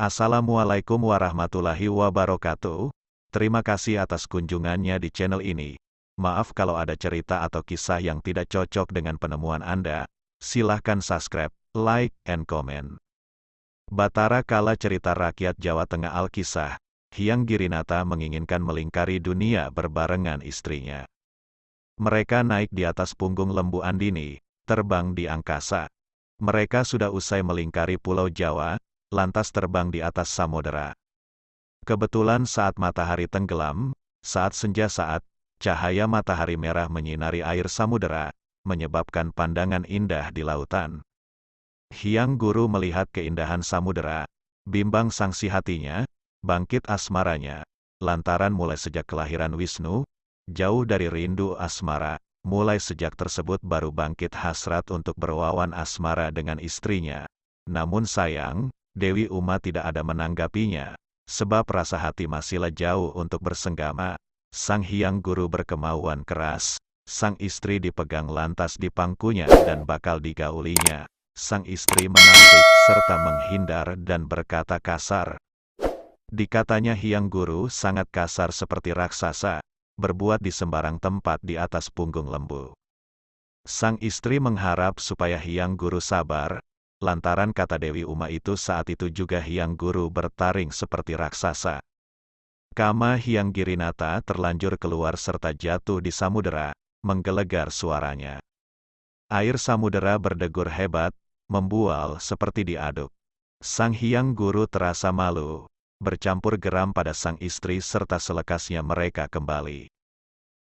Assalamualaikum warahmatullahi wabarakatuh. Terima kasih atas kunjungannya di channel ini. Maaf kalau ada cerita atau kisah yang tidak cocok dengan penemuan Anda. Silahkan subscribe, like, and comment. Batara Kala cerita rakyat Jawa Tengah Alkisah. Hyang Girinata menginginkan melingkari dunia berbarengan istrinya. Mereka naik di atas punggung lembu Andini, terbang di angkasa. Mereka sudah usai melingkari Pulau Jawa, lantas terbang di atas samudera. Kebetulan saat matahari tenggelam, saat senja saat, cahaya matahari merah menyinari air samudera, menyebabkan pandangan indah di lautan. Hyang Guru melihat keindahan samudera, bimbang sangsi hatinya, bangkit asmaranya, lantaran mulai sejak kelahiran Wisnu, jauh dari rindu asmara, mulai sejak tersebut baru bangkit hasrat untuk berwawan asmara dengan istrinya. Namun sayang, Dewi Uma tidak ada menanggapinya, sebab rasa hati masihlah jauh untuk bersenggama. Sang Hyang Guru berkemauan keras, sang istri dipegang lantas di pangkunya dan bakal digaulinya. Sang istri menampik serta menghindar dan berkata kasar. Dikatanya Hyang Guru sangat kasar seperti raksasa, berbuat di sembarang tempat di atas punggung lembu. Sang istri mengharap supaya Hyang Guru sabar, lantaran kata Dewi Uma itu saat itu juga Hyang Guru bertaring seperti raksasa. Kama Hyang Girinata terlanjur keluar serta jatuh di samudera, menggelegar suaranya. Air samudera berdegur hebat, membual seperti diaduk. Sang Hyang Guru terasa malu, bercampur geram pada sang istri serta selekasnya mereka kembali.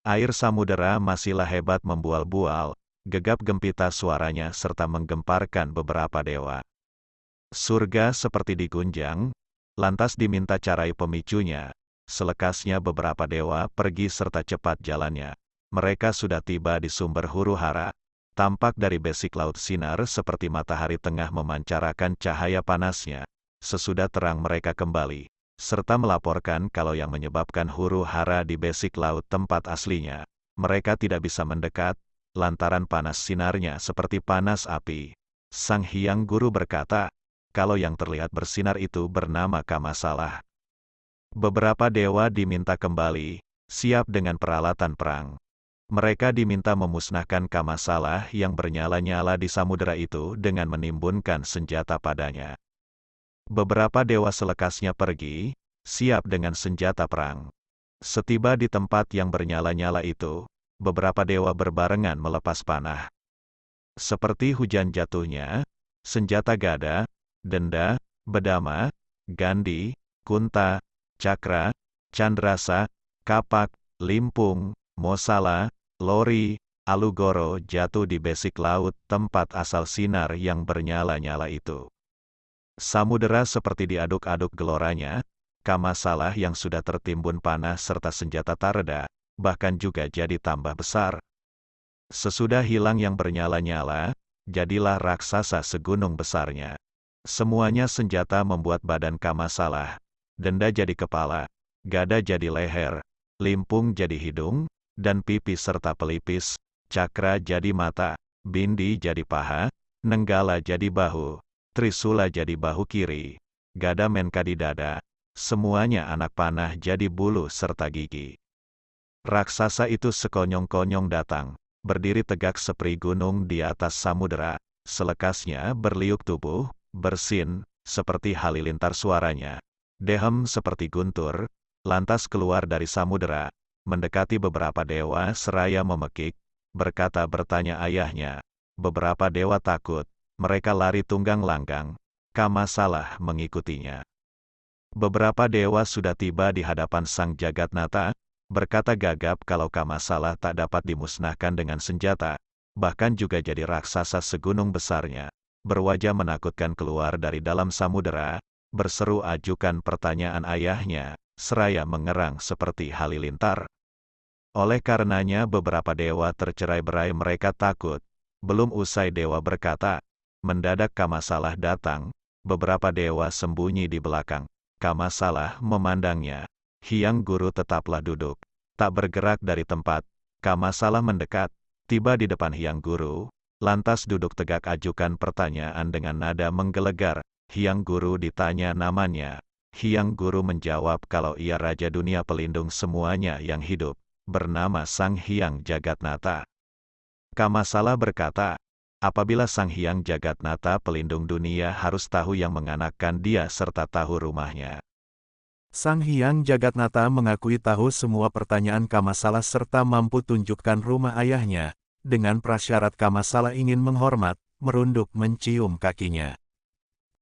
Air samudera masihlah hebat membual-bual, gegap gempita suaranya serta menggemparkan beberapa dewa. Surga seperti digunjang, lantas diminta carai pemicunya, selekasnya beberapa dewa pergi serta cepat jalannya. Mereka sudah tiba di sumber huru-hara, tampak dari besik laut sinar seperti matahari tengah memancarkan cahaya panasnya. Sesudah terang mereka kembali, serta melaporkan kalau yang menyebabkan huru-hara di besik laut tempat aslinya. Mereka tidak bisa mendekat, lantaran panas sinarnya seperti panas api. Sang Hyang Guru berkata, kalau yang terlihat bersinar itu bernama Kamasalah. Beberapa dewa diminta kembali, siap dengan peralatan perang. Mereka diminta memusnahkan Kamasalah yang bernyala-nyala di samudera itu dengan menimbunkan senjata padanya. Beberapa dewa selekasnya pergi, siap dengan senjata perang. Setiba di tempat yang bernyala-nyala itu, beberapa dewa berbarengan melepas panah. Seperti hujan jatuhnya, senjata gada, denda, bedama, gandi, kunta, cakra, candrasa, kapak, limpung, mosala, lori, alugoro jatuh di besik laut tempat asal sinar yang bernyala-nyala itu. Samudera seperti diaduk-aduk geloranya, Kamasalah yang sudah tertimbun panas serta senjata tak reda, bahkan juga jadi tambah besar. Sesudah hilang yang bernyala-nyala, jadilah raksasa segunung besarnya. Semuanya senjata membuat badan Kamasalah, denda jadi kepala, gada jadi leher, limpung jadi hidung, dan pipi serta pelipis, cakra jadi mata, bindi jadi paha, nenggala jadi bahu, trisula jadi bahu kiri, gada menka di dada, semuanya anak panah jadi bulu serta gigi. Raksasa itu sekonyong-konyong datang, berdiri tegak seperi gunung di atas samudera, selekasnya berliuk tubuh, bersin, seperti halilintar suaranya, dehem seperti guntur, lantas keluar dari samudera, mendekati beberapa dewa seraya memekik, berkata bertanya ayahnya. Beberapa dewa takut, mereka lari tunggang langgang, Kamasalah mengikutinya. Beberapa dewa sudah tiba di hadapan Sang Jagatnata, berkata gagap kalau Kamasalah tak dapat dimusnahkan dengan senjata, bahkan juga jadi raksasa segunung besarnya, berwajah menakutkan keluar dari dalam samudera, berseru ajukan pertanyaan ayahnya, seraya mengerang seperti halilintar. Oleh karenanya beberapa dewa tercerai-berai mereka takut, belum usai dewa berkata, mendadak Kamasalah datang, beberapa dewa sembunyi di belakang. Kamasalah memandangnya. Hyang Guru tetaplah duduk, tak bergerak dari tempat. Kamasalah mendekat, tiba di depan Hyang Guru, lantas duduk tegak ajukan pertanyaan dengan nada menggelegar. Hyang Guru ditanya namanya. Hyang Guru menjawab kalau ia Raja Dunia pelindung semuanya yang hidup, bernama Sang Hyang Jagatnata. Kamasala berkata, apabila Sang Hyang Jagatnata pelindung dunia harus tahu yang menganakkan dia serta tahu rumahnya. Sang Hyang Jagatnata mengakui tahu semua pertanyaan Kamasala serta mampu tunjukkan rumah ayahnya, dengan prasyarat Kamasala ingin menghormat, merunduk mencium kakinya.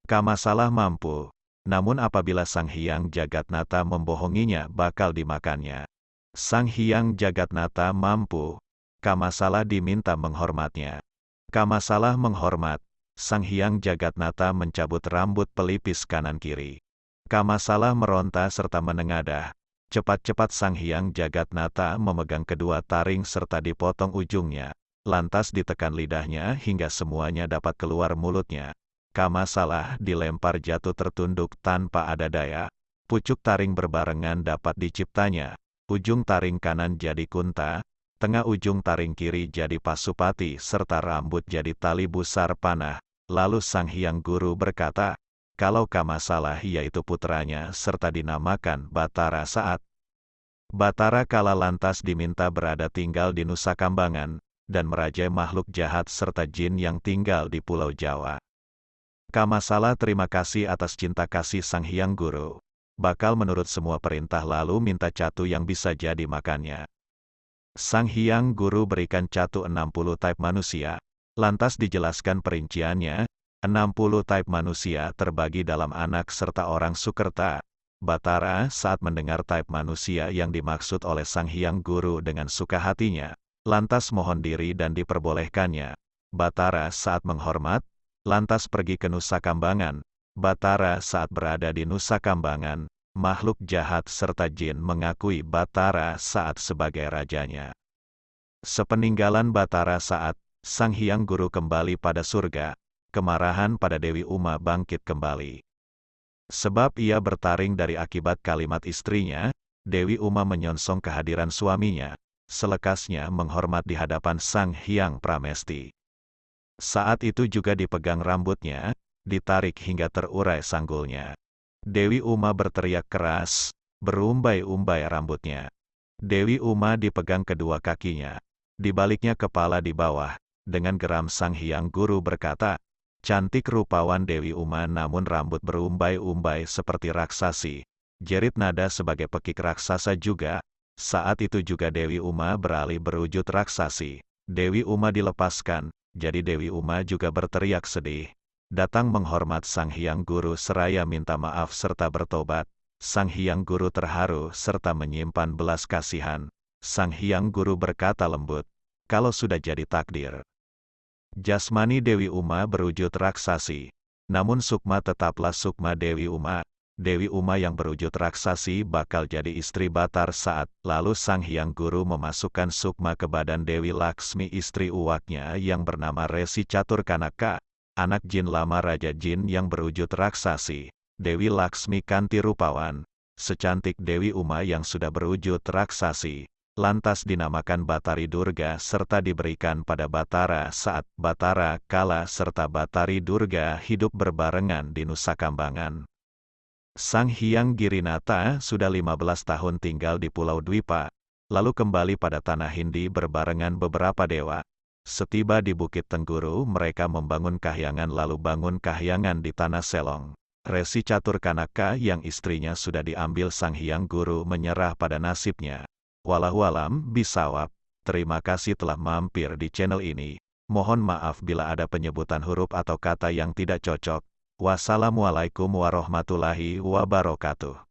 Kamasala mampu, namun apabila Sang Hyang Jagatnata membohonginya bakal dimakannya. Sang Hyang Jagatnata mampu, Kamasala diminta menghormatnya. Kamasala menghormat, Sang Hyang Jagatnata mencabut rambut pelipis kanan-kiri. Kamasala meronta serta menengadah. Cepat-cepat Sang Hyang Jagatnata memegang kedua taring serta dipotong ujungnya, lantas ditekan lidahnya hingga semuanya dapat keluar mulutnya. Kamasala dilempar jatuh tertunduk tanpa ada daya. Pucuk taring berbarengan dapat diciptanya. Ujung taring kanan jadi kunta, tengah ujung taring kiri jadi pasupati serta rambut jadi tali busar panah. Lalu Sang Hyang Guru berkata, kalau Kamasala yaitu putranya serta dinamakan Batara Saat. Batara Kala lantas diminta berada tinggal di Nusa Kambangan, dan merajai makhluk jahat serta jin yang tinggal di Pulau Jawa. Kamasala terima kasih atas cinta kasih Sang Hyang Guru. Bakal menurut semua perintah lalu minta catu yang bisa jadi makannya. Sang Hyang Guru berikan catu 60 type manusia. Lantas dijelaskan perinciannya, 60 type manusia terbagi dalam anak serta orang Sukerta. Batara saat mendengar type manusia yang dimaksud oleh Sang Hyang Guru dengan suka hatinya, lantas mohon diri dan diperbolehkannya. Batara saat menghormat, lantas pergi ke Nusa Kambangan. Batara saat berada di Nusa Kambangan, makhluk jahat serta jin mengakui Batara saat sebagai rajanya. Sepeninggalan Batara Saat, Sang Hyang Guru kembali pada surga. Kemarahan pada Dewi Uma bangkit kembali. Sebab ia bertaring dari akibat kalimat istrinya, Dewi Uma menyonsong kehadiran suaminya, selekasnya menghormat di hadapan Sang Hyang Pramesti. Saat itu juga dipegang rambutnya, ditarik hingga terurai sanggulnya. Dewi Uma berteriak keras, berumbai-umbai rambutnya. Dewi Uma dipegang kedua kakinya, dibaliknya kepala di bawah, dengan geram Sang Hyang Guru berkata, cantik rupawan Dewi Uma namun rambut berumbai-umbai seperti raksasi. Jerit nada sebagai pekik raksasa juga. Saat itu juga Dewi Uma beralih berwujud raksasi. Dewi Uma dilepaskan, jadi Dewi Uma juga berteriak sedih. Datang menghormat Sang Hyang Guru seraya minta maaf serta bertobat. Sang Hyang Guru terharu serta menyimpan belas kasihan. Sang Hyang Guru berkata lembut, kalau sudah jadi takdir. Jasmani Dewi Uma berwujud raksasi, namun sukma tetaplah sukma Dewi Uma. Dewi Uma yang berwujud raksasi bakal jadi istri Batar Saat. Lalu Sang Hyang Guru memasukkan sukma ke badan Dewi Laksmi istri uwaknya yang bernama Resi Catur Kanaka, anak jin lama Raja Jin yang berwujud raksasi. Dewi Laksmi kanti rupawan, secantik Dewi Uma yang sudah berwujud raksasi. Lantas dinamakan Batari Durga serta diberikan pada Batara Saat. Batara Kala serta Batari Durga hidup berbarengan di Nusa Kambangan. Sang Hyang Girinata sudah 15 tahun tinggal di Pulau Dwipa, lalu kembali pada tanah Hindi berbarengan beberapa dewa. Setiba di Bukit Tengguru mereka membangun kahyangan lalu bangun kahyangan di Tanah Selong. Resi Catur Kanaka yang istrinya sudah diambil Sang Hyang Guru menyerah pada nasibnya. Wallahualam bisawab. Terima kasih telah mampir di channel ini. Mohon maaf bila ada penyebutan huruf atau kata yang tidak cocok. Wassalamualaikum warahmatullahi wabarakatuh.